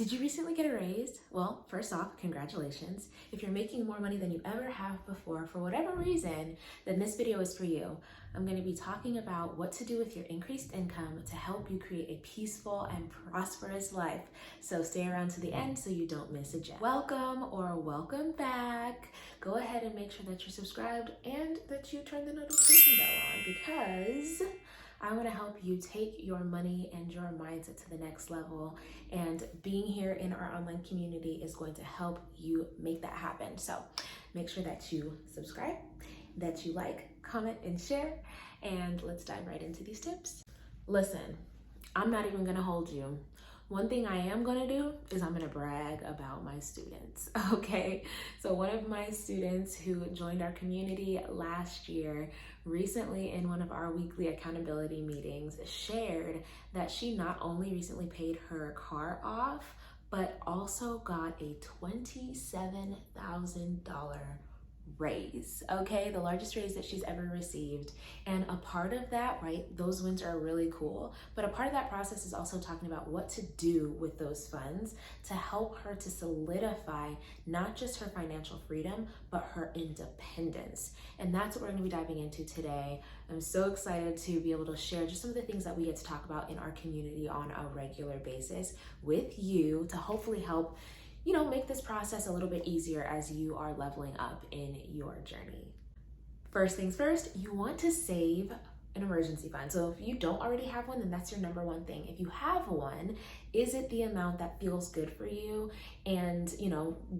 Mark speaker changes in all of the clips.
Speaker 1: Did you recently get a raise? Well, first off, congratulations. If you're making more money than you ever have before, for whatever reason, then this video is for you. I'm going to be talking about what to do with your increased income to help you create a peaceful and prosperous life. So stay around to the end so you don't miss a gem. Welcome or welcome back. Go ahead and make sure that you're subscribed and that you turn the notification bell on, because I want to help you take your money and your mindset to the next level, and being here in our online community is going to help you make that happen. So make sure that you subscribe, that you like, comment, and share, and let's dive right into these tips. Listen, I'm not even gonna hold you. One thing I am gonna do is I'm gonna brag about my students, okay? So one of my students who joined our community last year, recently in one of our weekly accountability meetings, shared that she not only recently paid her car off, but also got a $27,000 raise, okay? The largest raise that she's ever received. And a part of that, right, those wins are really cool, but a part of that process is also talking about what to do with those funds to help her to solidify not just her financial freedom, but her independence. And that's what we're going to be diving into today. I'm so excited to be able to share just some of the things that we get to talk about in our community on a regular basis with you to hopefully help make this process a little bit easier as you are leveling up in your journey. First things first, you want to save an emergency fund. So if you don't already have one, then that's your number one thing. If you have one, is it the amount that feels good for you? And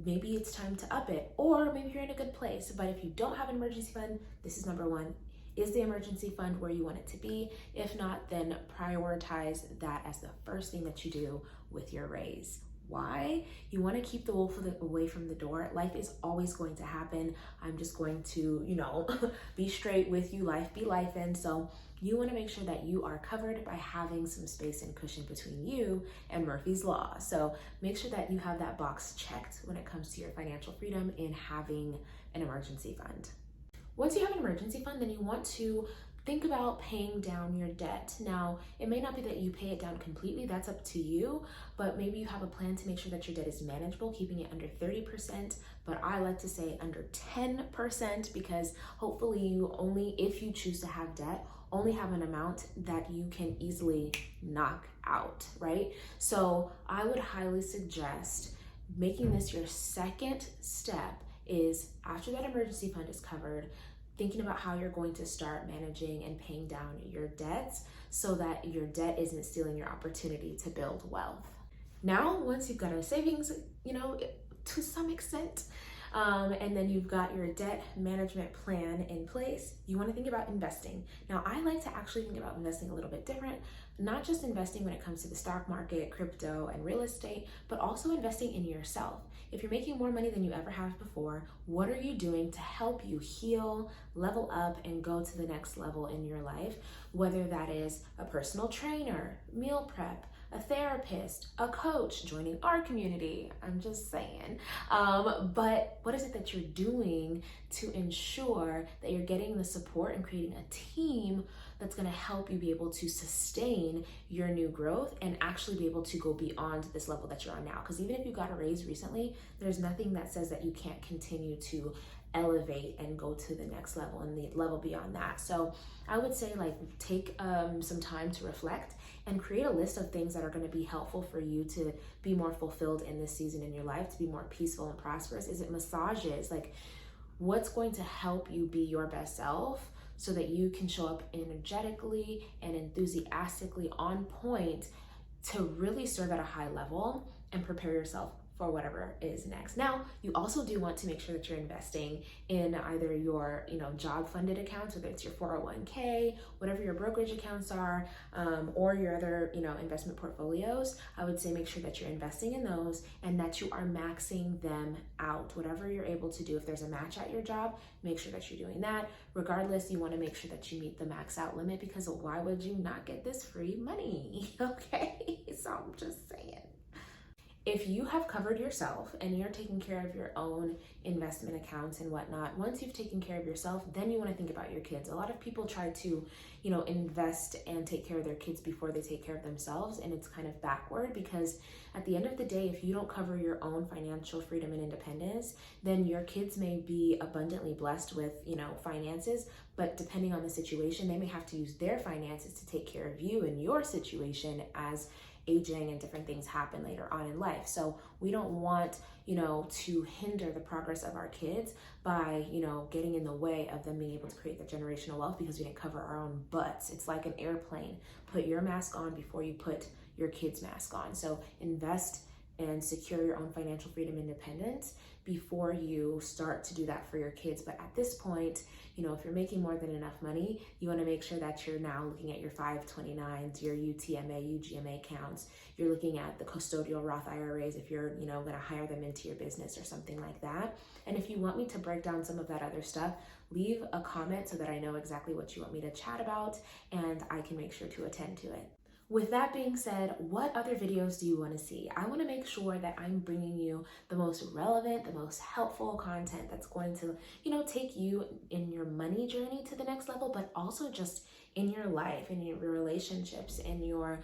Speaker 1: maybe it's time to up it, or maybe you're in a good place. But if you don't have an emergency fund, this is number one. Is the emergency fund where you want it to be? If not, then prioritize that as the first thing that you do with your raise. Why? You want to keep the wolf away from the door. Life is always going to happen. I'm just going to, be straight with you. Life be life. And so you want to make sure that you are covered by having some space and cushion between you and Murphy's Law. So make sure that you have that box checked when it comes to your financial freedom in having an emergency fund. Once you have an emergency fund, then you want to think about paying down your debt. Now, it may not be that you pay it down completely, that's up to you, but maybe you have a plan to make sure that your debt is manageable, keeping it under 30%, but I like to say under 10%, because hopefully you only, if you choose to have debt, only have an amount that you can easily knock out, right? So I would highly suggest making this your second step is, after that emergency fund is covered, thinking about how you're going to start managing and paying down your debts so that your debt isn't stealing your opportunity to build wealth. Now, once you've got a savings, to some extent, and then you've got your debt management plan in place, you want to think about investing. Now, I like to actually think about investing a little bit different, not just investing when it comes to the stock market, crypto, and real estate, but also investing in yourself. If you're making more money than you ever have before, what are you doing to help you heal, level up, and go to the next level in your life? Whether that is a personal trainer, meal prep, a therapist, a coach, joining our community, I'm just saying. But what is it that you're doing to ensure that you're getting the support and creating a team that's gonna help you be able to sustain your new growth and actually be able to go beyond this level that you're on now? Because even if you got a raise recently, there's nothing that says that you can't continue to elevate and go to the next level and the level beyond that. So I would say, take some time to reflect and create a list of things that are going to be helpful for you to be more fulfilled in this season in your life, to be more peaceful and prosperous. Is it massages? What's going to help you be your best self so that you can show up energetically and enthusiastically on point to really serve at a high level and prepare yourself for whatever is next. Now, you also do want to make sure that you're investing in either your, job funded accounts, whether it's your 401k, whatever your brokerage accounts are, or your other, investment portfolios. I would say make sure that you're investing in those and that you are maxing them out. Whatever you're able to do, if there's a match at your job, make sure that you're doing that. Regardless, you want to make sure that you meet the max out limit, because why would you not get this free money? Okay, so I'm just saying. if you have covered yourself and you're taking care of your own investment accounts and whatnot, once you've taken care of yourself, then you want to think about your kids. A lot of people try to, invest and take care of their kids before they take care of themselves. And it's kind of backward, because at the end of the day, if you don't cover your own financial freedom and independence, then your kids may be abundantly blessed with, finances, but depending on the situation, they may have to use their finances to take care of you and your situation as aging and different things happen later on in life. So we don't want, to hinder the progress of our kids by, getting in the way of them being able to create that generational wealth because we didn't cover our own butts. It's like an airplane. Put your mask on before you put your kids' mask on. So invest and secure your own financial freedom and independence before you start to do that for your kids. But at this point, if you're making more than enough money, you want to make sure that you're now looking at your 529s, your UTMA, UGMA accounts. You're looking at the custodial Roth IRAs if you're, going to hire them into your business or something like that. And if you want me to break down some of that other stuff, leave a comment so that I know exactly what you want me to chat about and I can make sure to attend to it. With that being said, what other videos do you want to see? I want to make sure that I'm bringing you the most relevant, the most helpful content that's going to, take you in your money journey to the next level, but also just in your life, in your relationships, in your,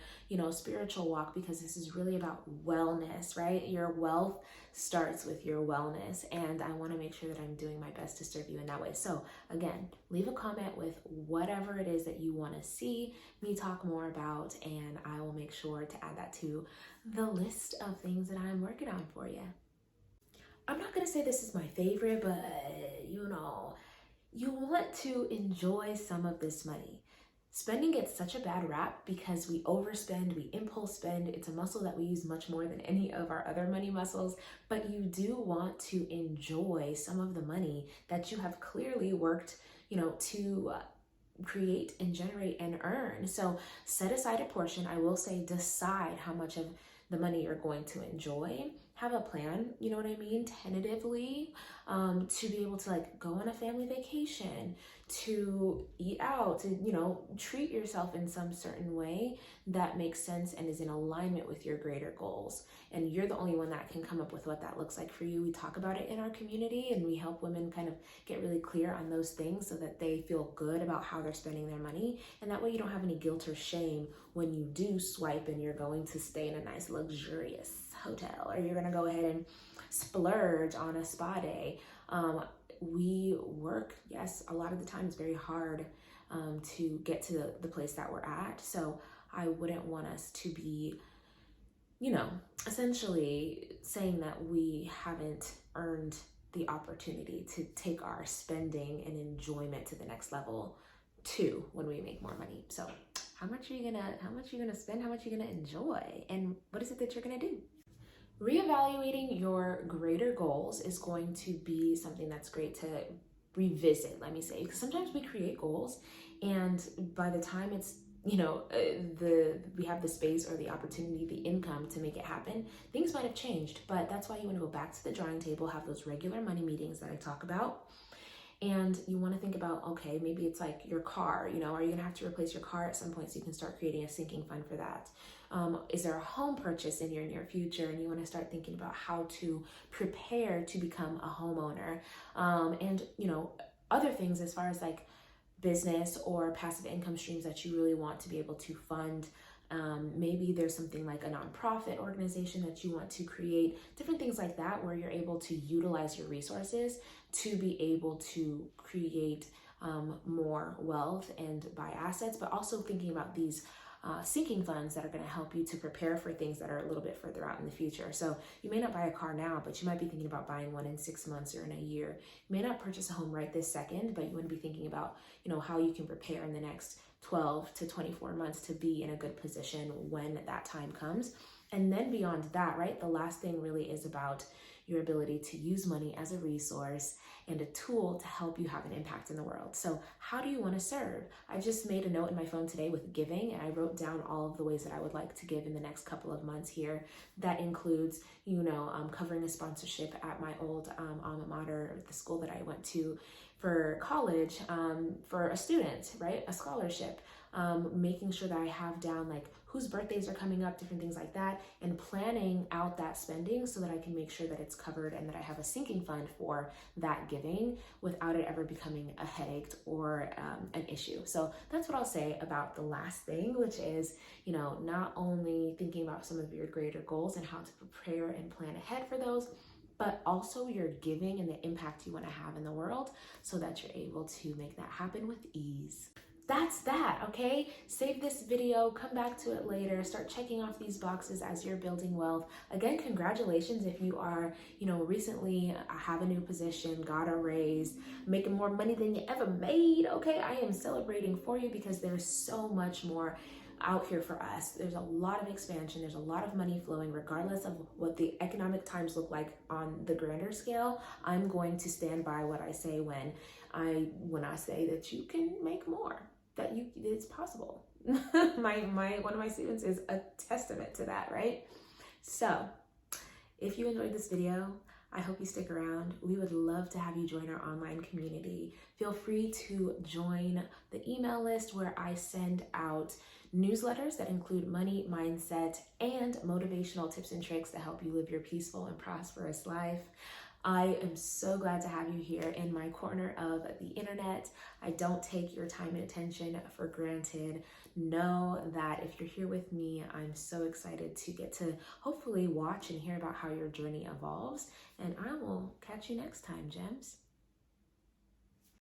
Speaker 1: spiritual walk, because this is really about wellness, right? Your wealth starts with your wellness, and I want to make sure that I'm doing my best to serve you in that way. So again, leave a comment with whatever it is that you want to see me talk more about, and I will make sure to add that to the list of things that I'm working on for you. I'm not going to say this is my favorite, but you want to enjoy some of this money. Spending gets such a bad rap because we overspend, we impulse spend. It's a muscle that we use much more than any of our other money muscles, but you do want to enjoy some of the money that you have clearly worked, to create and generate and earn. So set aside a portion. I will say decide how much of the money you're going to enjoy. Have a plan, you know what I mean, tentatively, to be able to go on a family vacation, to eat out, to, treat yourself in some certain way that makes sense and is in alignment with your greater goals. And you're the only one that can come up with what that looks like for you. We talk about it in our community and we help women kind of get really clear on those things so that they feel good about how they're spending their money. And that way you don't have any guilt or shame when you do swipe and you're going to stay in a nice luxurious hotel, or you're going to go ahead and splurge on a spa day. We work, yes, a lot of the time it's very hard to get to the place that we're at. So I wouldn't want us to be, essentially saying that we haven't earned the opportunity to take our spending and enjoyment to the next level too when we make more money. So how much are you gonna spend? How much are you gonna enjoy? And what is it that you're gonna do? Reevaluating your greater goals is going to be something that's great to revisit, let me say, because sometimes we create goals and by the time it's, we have the space or the opportunity, the income to make it happen, things might have changed, but that's why you want to go back to the drawing table, have those regular money meetings that I talk about. And you want to think about, okay, maybe it's like your car, are you going to have to replace your car at some point so you can start creating a sinking fund for that? Is there a home purchase in your near future? And you want to start thinking about how to prepare to become a homeowner. And, other things as far as business or passive income streams that you really want to be able to fund. Maybe there's something like a nonprofit organization that you want to create, different things like that, where you're able to utilize your resources to be able to create more wealth and buy assets, but also thinking about these sinking funds that are going to help you to prepare for things that are a little bit further out in the future. So you may not buy a car now, but you might be thinking about buying one in 6 months or in a year. You may not purchase a home right this second, but you want to be thinking about, how you can prepare in the next 12 to 24 months to be in a good position when that time comes. And then beyond that, right, the last thing really is about your ability to use money as a resource and a tool to help you have an impact in the world. So how do you want to serve? I just made a note in my phone today with giving, and I wrote down all of the ways that I would like to give in the next couple of months here. That includes, covering a sponsorship at my old alma mater, the school that I went to for college, for a student, right? A scholarship. making sure that I have down like whose birthdays are coming up, different things like that, and planning out that spending so that I can make sure that it's covered and that I have a sinking fund for that giving without it ever becoming a headache or an issue. So that's what I'll say about the last thing, which is, you know, not only thinking about some of your greater goals and how to prepare and plan ahead for those, but also your giving and the impact you want to have in the world so that you're able to make that happen with ease. That's that, okay? Save this video, come back to it later, start checking off these boxes as you're building wealth. Again, congratulations if you are, you know, recently have a new position, got a raise, making more money than you ever made, okay? I am celebrating for you because there's so much more out here for us. There's a lot of expansion, there's a lot of money flowing regardless of what the economic times look like on the grander scale. I'm going to stand by what I say when I say that you can make more, that it's possible. One of my students is a testament to that, right? So if you enjoyed this video, I hope you stick around. We would love to have you join our online community. Feel free to join the email list where I send out newsletters that include money, mindset, and motivational tips and tricks to help you live your peaceful and prosperous life. I am so glad to have you here in my corner of the internet. I don't take your time and attention for granted. Know that if you're here with me, I'm so excited to get to hopefully watch and hear about how your journey evolves. And I will catch you next time, gems.